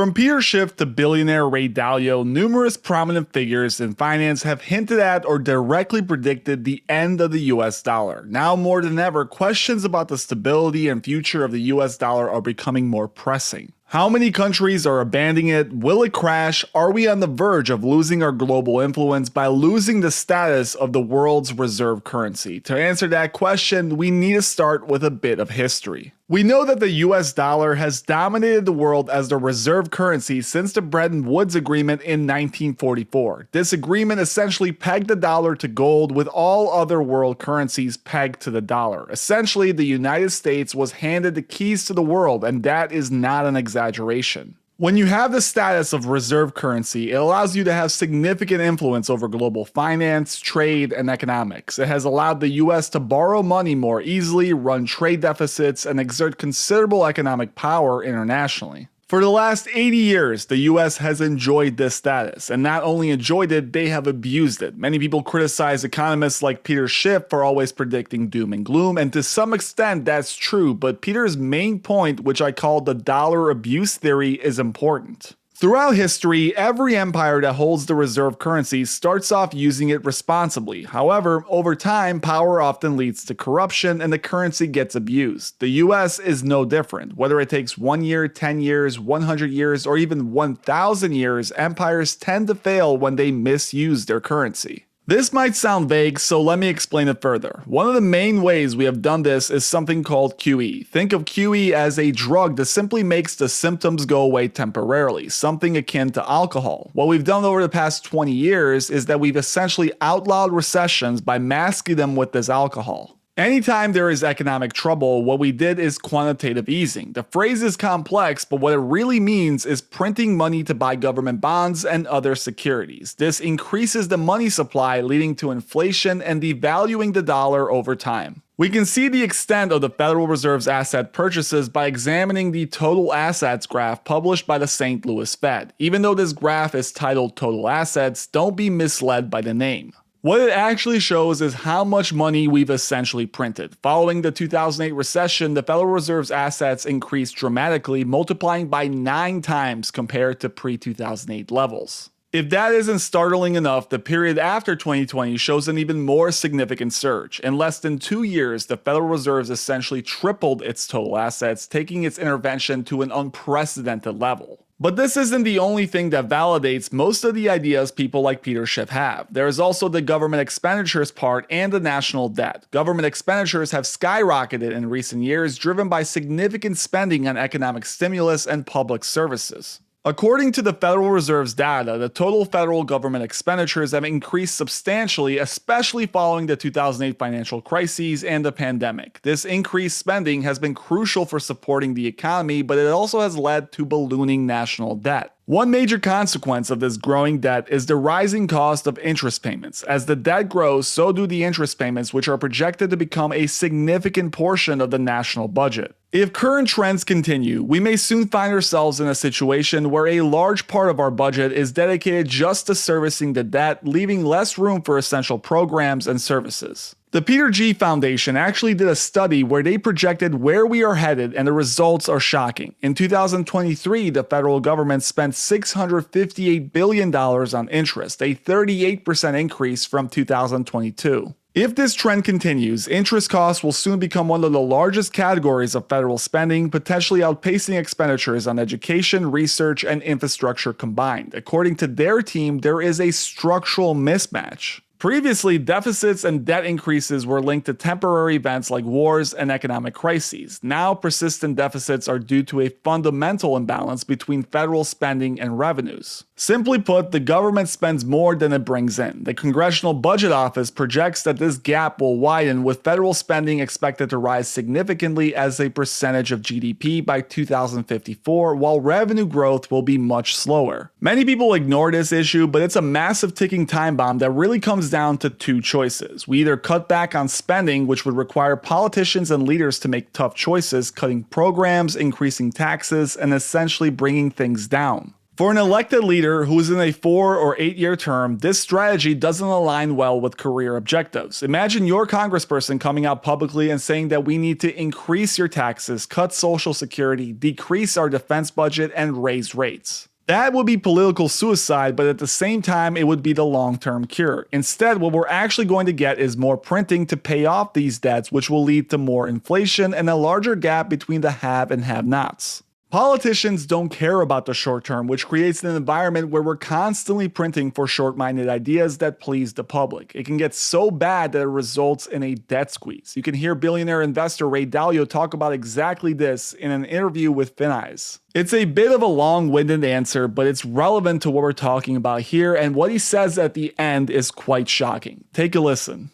From Peter Schiff to billionaire Ray Dalio, numerous prominent figures in finance have hinted at or directly predicted the end of the US dollar. Now more than ever, questions about the stability and future of the US dollar are becoming more pressing. How many countries are abandoning it? Will it crash? Are we on the verge of losing our global influence by losing the status of the world's reserve currency? To answer that question, we need to start with a bit of history. We know that the US dollar has dominated the world as the reserve currency since the Bretton Woods Agreement in 1944. This agreement essentially pegged the dollar to gold, with all other world currencies pegged to the dollar. Essentially, the United States was handed the keys to the world, and that is not an exaggeration. When you have the status of reserve currency, it allows you to have significant influence over global finance, trade, and economics. It has allowed the US to borrow money more easily, run trade deficits, and exert considerable economic power internationally. For the last 80 years, the US has enjoyed this status, and not only enjoyed it, they have abused it. Many people criticize economists like Peter Schiff for always predicting doom and gloom, and to some extent that's true, but Peter's main point, which I call the dollar abuse theory, is important. Throughout history, every empire that holds the reserve currency starts off using it responsibly. However, over time, power often leads to corruption and the currency gets abused. The US is no different. Whether it takes 1 year, 10 years, 100 years, or even 1,000 years, empires tend to fail when they misuse their currency. This might sound vague, so let me explain it further. One of the main ways we have done this is something called QE. Think of QE as a drug that simply makes the symptoms go away temporarily, something akin to alcohol. What we've done over the past 20 years is that we've essentially outlawed recessions by masking them with this alcohol. Anytime there is economic trouble, what we did is quantitative easing. The phrase is complex, but what it really means is printing money to buy government bonds and other securities. This increases the money supply, leading to inflation and devaluing the dollar over time. We can see the extent of the Federal Reserve's asset purchases by examining the total assets graph published by the St. Louis Fed. Even though this graph is titled Total Assets, don't be misled by the name. What it actually shows is how much money we've essentially printed. Following the 2008 recession, the Federal Reserve's assets increased dramatically, multiplying by 9 times compared to pre-2008 levels. If that isn't startling enough, the period after 2020 shows an even more significant surge. In less than 2 years, the Federal Reserve essentially tripled its total assets, taking its intervention to an unprecedented level. But this isn't the only thing that validates most of the ideas people like Peter Schiff have. There is also the government expenditures part and the national debt. Government expenditures have skyrocketed in recent years, driven by significant spending on economic stimulus and public services. According to the Federal Reserve's data, the total federal government expenditures have increased substantially, especially following the 2008 financial crises and the pandemic. This increased spending has been crucial for supporting the economy, but it also has led to ballooning national debt. One major consequence of this growing debt is the rising cost of interest payments. As the debt grows, so do the interest payments, which are projected to become a significant portion of the national budget. If current trends continue, we may soon find ourselves in a situation where a large part of our budget is dedicated just to servicing the debt, leaving less room for essential programs and services. The Peter G. Foundation actually did a study where they projected where we are headed, and the results are shocking. In 2023, the federal government spent $658 billion on interest, a 38% increase from 2022. If this trend continues, interest costs will soon become one of the largest categories of federal spending, potentially outpacing expenditures on education, research, and infrastructure combined. According to their team, there is a structural mismatch. Previously, deficits and debt increases were linked to temporary events like wars and economic crises. Now, persistent deficits are due to a fundamental imbalance between federal spending and revenues. Simply put, the government spends more than it brings in. The Congressional Budget Office projects that this gap will widen, with federal spending expected to rise significantly as a percentage of GDP by 2054, while revenue growth will be much slower. Many people ignore this issue, but it's a massive ticking time bomb that really comes down to 2 choices. We either cut back on spending, which would require politicians and leaders to make tough choices, cutting programs, increasing taxes, and essentially bringing things down. For an elected leader who is in a 4 or 8 year term, this strategy doesn't align well with career objectives. Imagine your congressperson coming out publicly and saying that we need to increase your taxes, cut Social Security, decrease our defense budget, and raise rates. That would be political suicide, but at the same time, it would be the long-term cure. Instead, what we're actually going to get is more printing to pay off these debts, which will lead to more inflation and a larger gap between the have and have-nots. Politicians don't care about the short term, which creates an environment where we're constantly printing for short-minded ideas that please the public. It can get so bad that it results in a debt squeeze. You can hear billionaire investor Ray Dalio talk about exactly this in an interview with Finimize. It's a bit of a long-winded answer, but it's relevant to what we're talking about here, and what he says at the end is quite shocking. Take a listen.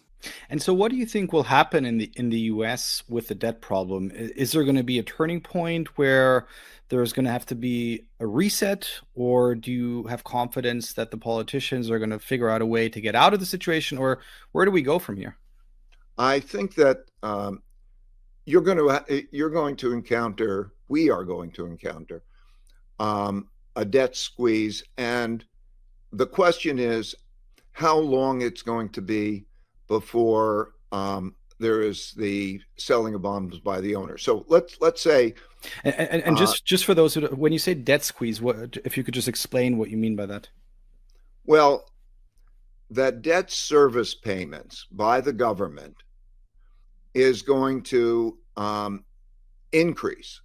And so what do you think will happen in the US with the debt problem? Is there going to be a turning point where there's going to have to be a reset, or do you have confidence that the politicians are going to figure out a way to get out of the situation, or where do we go from here? I think that we are going to encounter a debt squeeze, and the question is how long it's going to be before there is the selling of bonds by the owner. So let's say, and just for those who, when you say debt squeeze, what, if you could just explain what you mean by that? Well, that debt service payments by the government is going to increase,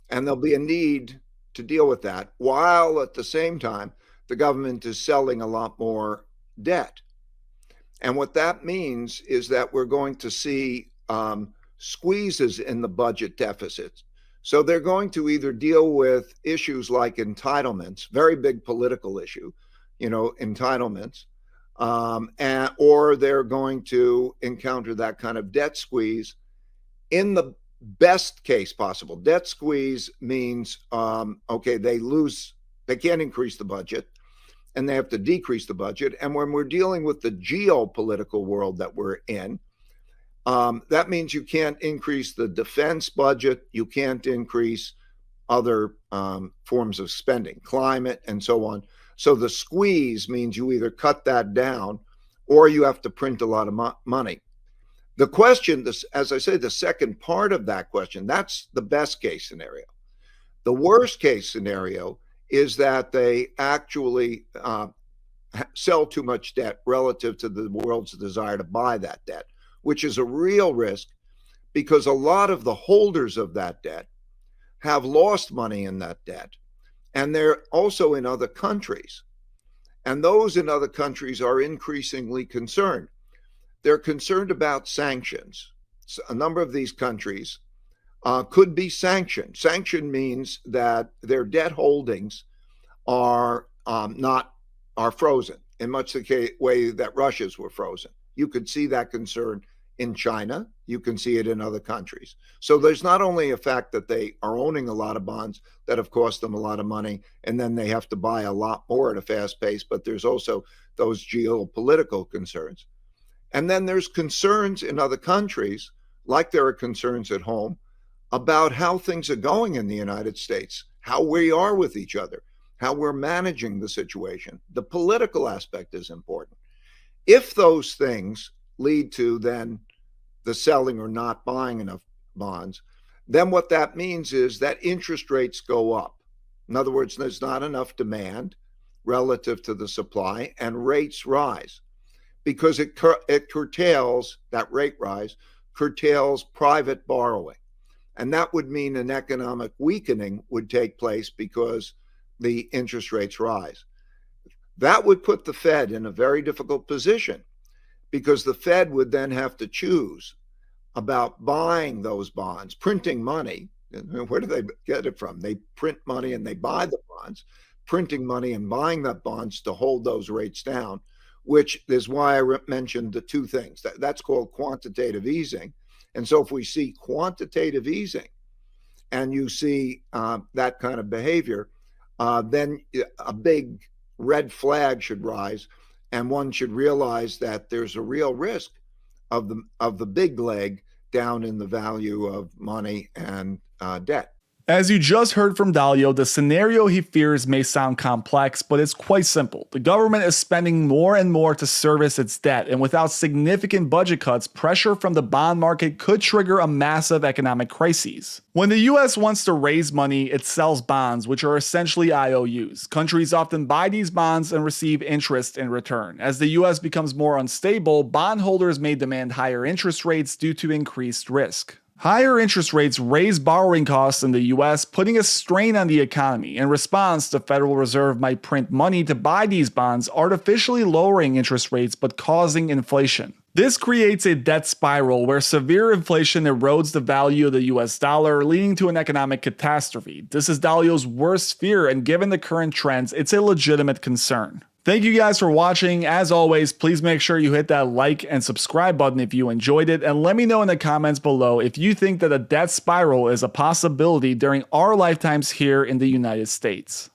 and there'll be a need to deal with that, while at the same time the government is selling a lot more debt. And what that means is that we're going to see squeezes in the budget deficits. So they're going to either deal with issues like entitlements, very big political issue, entitlements, or they're going to encounter that kind of debt squeeze in the best case possible. Debt squeeze means, they can't increase the budget, and they have to decrease the budget. And when we're dealing with the geopolitical world that we're in, that means you can't increase the defense budget, you can't increase other forms of spending, climate, and so on. So the squeeze means you either cut that down or you have to print a lot of money. The question, as I say, the second part of that question, that's the best case scenario. The worst case scenario is that they actually sell too much debt relative to the world's desire to buy that debt, which is a real risk, because a lot of the holders of that debt have lost money in that debt, and they're also in other countries. And those in other countries are increasingly concerned. They're concerned about sanctions. So a number of these countries could be sanctioned. Sanction means that their debt holdings are frozen in much the way that Russia's were frozen. You could see that concern in China. You can see it in other countries. So there's not only a fact that they are owning a lot of bonds that have cost them a lot of money, and then they have to buy a lot more at a fast pace, but there's also those geopolitical concerns. And then there's concerns in other countries, like there are concerns at home, about how things are going in the United States, how we are with each other, how we're managing the situation. The political aspect is important. If those things lead to then the selling or not buying enough bonds, then what that means is that interest rates go up. In other words, there's not enough demand relative to the supply, and rates rise, because it curtails, that rate rise curtails private borrowing. And that would mean an economic weakening would take place because the interest rates rise. That would put the Fed in a very difficult position, because the Fed would then have to choose about buying those bonds, printing money. Where do they get it from? They print money and they buy the bonds, printing money and buying that bonds to hold those rates down, which is why I mentioned the two things. That's called quantitative easing. And so if we see quantitative easing and you see that kind of behavior, then a big red flag should rise, and one should realize that there's a real risk of the big leg down in the value of money and debt. As you just heard from Dalio, the scenario he fears may sound complex, but it's quite simple. The government is spending more and more to service its debt, and without significant budget cuts, pressure from the bond market could trigger a massive economic crisis. When the US wants to raise money, it sells bonds, which are essentially IOUs. Countries often buy these bonds and receive interest in return. As the US becomes more unstable, bondholders may demand higher interest rates due to increased risk. Higher interest rates raise borrowing costs in the US, putting a strain on the economy. In response, the Federal Reserve might print money to buy these bonds, artificially lowering interest rates but causing inflation. This creates a debt spiral where severe inflation erodes the value of the US dollar, leading to an economic catastrophe. This is Dalio's worst fear, and given the current trends, it's a legitimate concern. Thank you guys for watching. As always, please make sure you hit that like and subscribe button if you enjoyed it, and let me know in the comments below if you think that a debt spiral is a possibility during our lifetimes here in the United States.